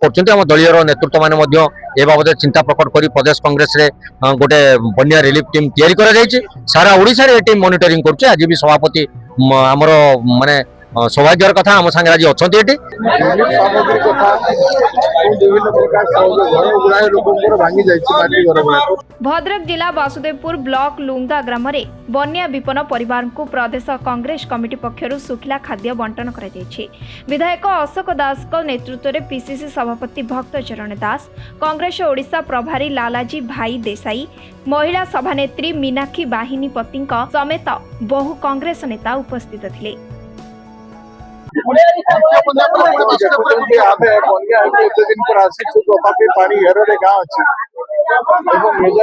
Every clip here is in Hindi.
करछन्ती हम दलीय नेतृत्व माने मध्य ए बाबद चिंता प्रकट करी प्रदेश कांग्रेस रे गोटे बन्या रिलीफ टीम तैयारी करा जायछि। सारा ओडिसा रे टीम मॉनिटरिंग करछे। आज भी सभापति हमर माने सौभाग्यर कथा आम संगे आज अच्छा भद्रक जिला वासुदेवपुर ब्लॉक लुंगा ग्राम रे बन्या विपन्न परिवार को प्रदेश कांग्रेस कमिटी पक्षरु सुखिला खाद्य बंटन करा जायछि। विधायक अशोक दास को नेतृत्व रे पीसीसी सभापति भक्तचरण दास, कांग्रेस ओडिशा प्रभारी लालाजी भाई देसाई, महिला सभानेत्री मीनाक्षी बाहिनी पति समेत बहु कांग्रेस नेता उपस्थित थिले।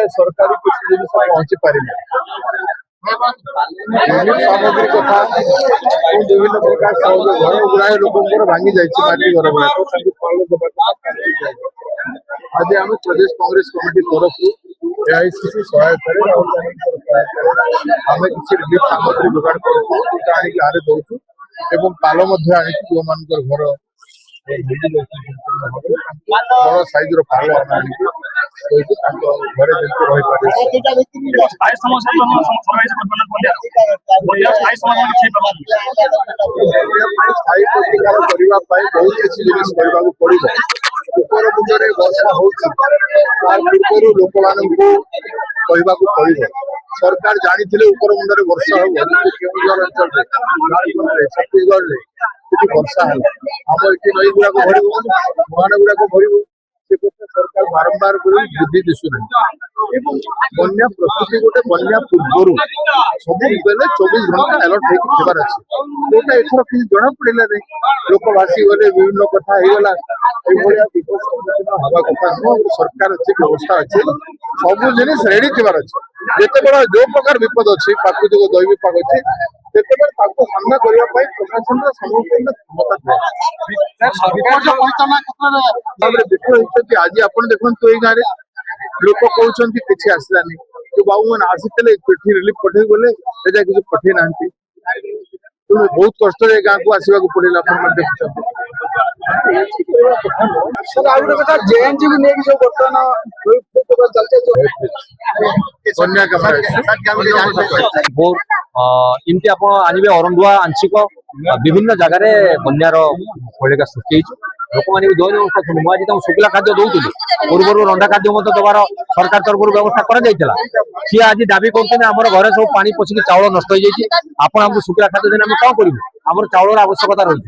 सरकारी कुछ जिन पहुंची पारे सामग्री कथा विभिन्न प्रकार घर गुड़ाए लोक भांगी जाटी घर गुड़ा आज आम प्रदेश कांग्रेस कमिटी तरफ एआईसीसी सहायता आम किसी रिलीफ सामग्री जोगाड़ कर दौचु एवं पाल जो मान घर बड़ साइज पाल घरे बहुत किसी जिन पड़ो उपर मुझे वर्षा होपूर्व लोक मान पड़ो सरकार जानी उपर मुंडे वर्षा हम छत्तीसगढ़ वर्षा है आम ये नई गुड़ाक भर मुहाण गुड़ाक भर सरकार बारंबार वृद्धि दिशुना बन्या प्रस्तुति गोटे बन्या पूर्व सब बेले 24 घंटा अलर्ट होबार अच्छे जोटा एथर कि जना पड़ा नहीं लोक भासी गले विभिन्न कथा होगा हवा कथा सरकार अच्छे व्यवस्था अच्छे सब जिन रेडी थबार अच्छे जिते बड़ा जो प्रकार विपद अच्छी प्राकृतिक दैविपाक अच्छी से सामना करने प्रशासन क्षमता आज आप देखते ये गाँव लोक कहते किसी आसलानी तो बाबू मैंने आसी पेठी रिलीफ पठे गले किसी पठे ना तेणु बहुत कष्ट गाँव को आसवा पड़ेगा इमती आप आनबे अरंडुआ आंशिक विभिन्न जगार बन्यार फलिका सृष्टि लोक मैंने दैनिक मुझे आज शुक्ला खाद्य दौली पूर्व रंधा खाद्य दबार सरकार तरफ व्यवस्था कर सी आज दाबी कर घर सब पानी पशिक चाउल नष्ट हो जाए आपको शुक्ला खाद्य देने आम कौन करूँ आम चाउल आवश्यकता रही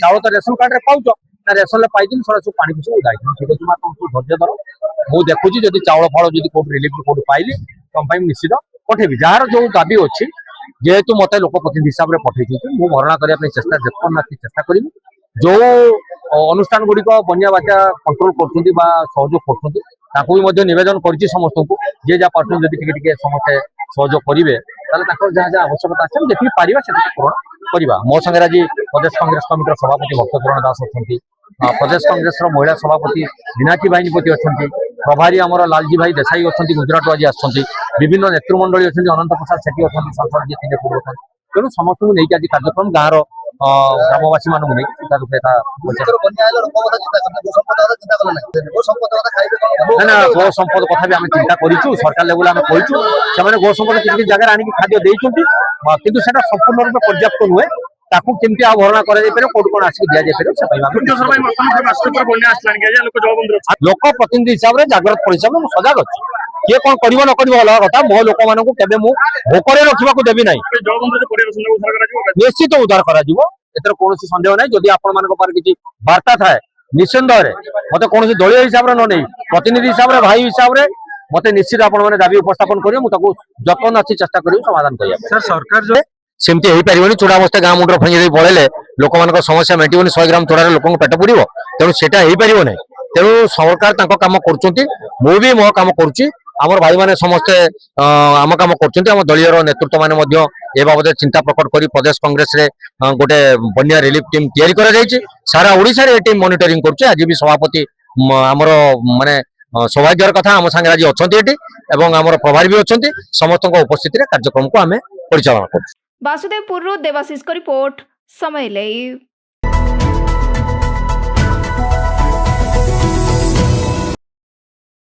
चाउल तो रेशन कार्ड पाच ना रेशन पाई सब पानी पशिक उदाई ठीक अच्छे तुम धैर्य धर मुझे देखुची जब चाउल फल जो कौट रिलीफ कौट पाइली तुम निश्चित पठेबी जार जो दाबी अच्छी जेहेतु मत लोक प्रतिनिधि हिसाब से पठे मुझे भरणा करने चेष्टा जितना चेष्टा करी जो अनुष्ठान गुड़िक बन्या बात्या कंट्रोल कर नवेदन कर समस्त को जे जहाँ पार्टी जब समस्ते सहयोग करेंगे जहाँ जहाँ आवश्यकता अच्छे जी पार पूरण करवा मो संगे आज प्रदेश कांग्रेस कमिटी सभापति भक्तचरण दास अच्छा प्रदेश कांग्रेस महिला सभापति मीनाक्षी बाहिनीपति अच्छा प्रभारी आमर लालजी भाई देसाई अच्छा गुजरात आज आसुँच विभिन्न नेतृमंडली अच्छा अनंत प्रसाद सेठी अच्छा सांसद जी थे पूर्व तेणु समस्त को लेकिन आज कार्यक्रम गाँव ग्रामवासी मानक नहीं गो संपद कथा भी आम चिंता करूँ सरकार लेवल आम कहूँ से गो संपद किसी जगह आनिक खाद्य देती किंतु से संपूर्ण रूप पर्याप्त नुहे ताकू केमती आ भरणा कर कौट कौन आसिक दि जाए लोक प्रतिनिधि हिसाब से जागृत परिश्रम सजाग अच्छी किए कौन कर न कर अलग कथा मो लोक मान भोकर रखा देवी ना निश्चित उद्धार कर कौन सन्देह ना जदि आप किसी वार्ता थाए निस्संदेह मत कौन दलीय हिसाब से न नहीं प्रतिनिधि हिसाब से भाई हिसाब से मत निश्चित आप दाबी उपस्थापन करेंगे मुझे जतन अच्छी चेष्टा करी समाधान कर सरकार जो सेमती हो पार चूड़ा बस्ते गाँ मुंडर फंगी पड़े लोक मान समस्या मेटिबनी 100 ग्राम चूड़ा लोक पेट पुड़ो तेणु से ना तेणु सरकार कम कर भी मो कम करुच्ची आमर भाई मैंने समस्ते आम कम कर दलीय नेतृत्व माने ए बाबद चिंता प्रकट करी प्रदेश कांग्रेस रे गोटे बन्या रिलीफ टीम तैयारी करा जायछि। सारा ओडिसा रे टीम मॉनिटरिंग करछे। आज भी सभापति आमर माने सौभाग्यर कथा आम संगे आज अच्छा आमर प्रभारी भी अच्छा समस्त उपस्थित कार्यक्रम को आम परिचालन कर। वासुदेवपुर देवाशीष को रिपोर्ट समय लाइव।